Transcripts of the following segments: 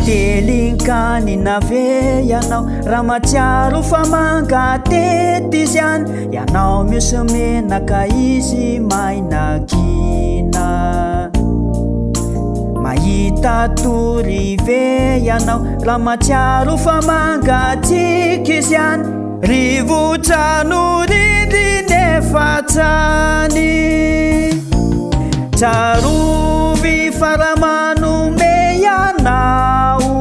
telinkany nave ianao raha matsiaro fa mangatety izy any ianao misy menaka izy mainakina mahita tory ve ianao raha matsiaro fa mangatsiky izy any rivotrano rindriny efatrany tsarovy faramanome ianao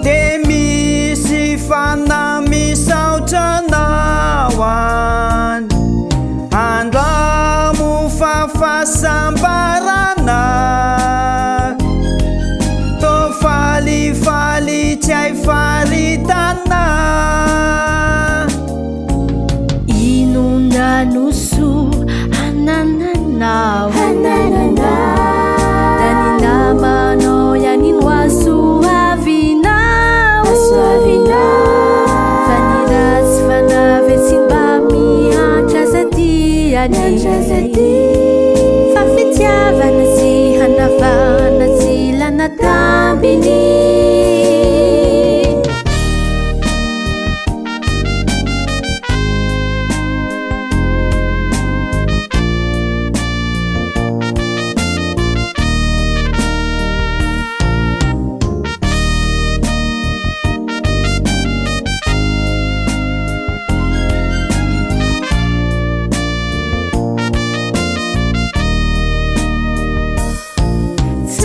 de misy fanamisaotranao any andramo fafasambarana tô falifaly tsy hay faritana inonanoso hanananao daninamanao yanino asoavinao faniratsy fanavetsymba miantrasadiany fa fitiavana sy hanavana sy lanatambiny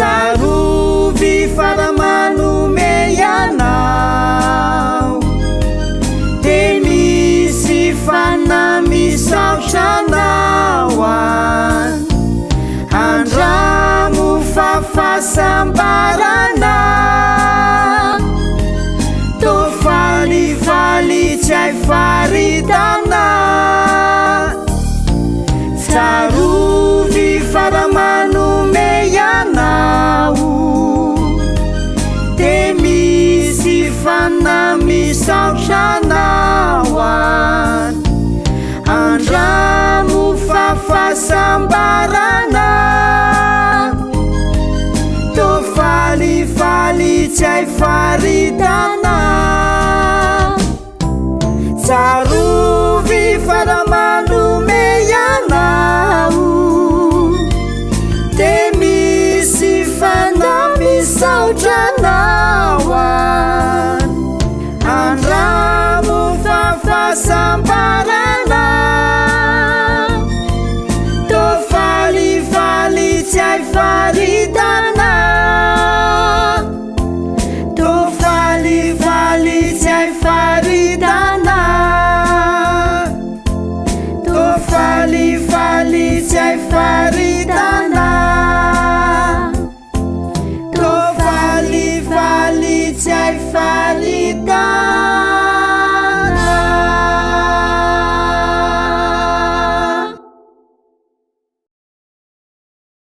tsarovy faramanome ianao de misy fanamisaotranao any andramo fafasambarana tô falifaly tsy hay faritana tsarovy faramanome ianao de misy fanamisaotranao any andramo fafasambarana tô falifaly tsy hay faritana tsarovy faramanome ianao de misy fanamisaotranao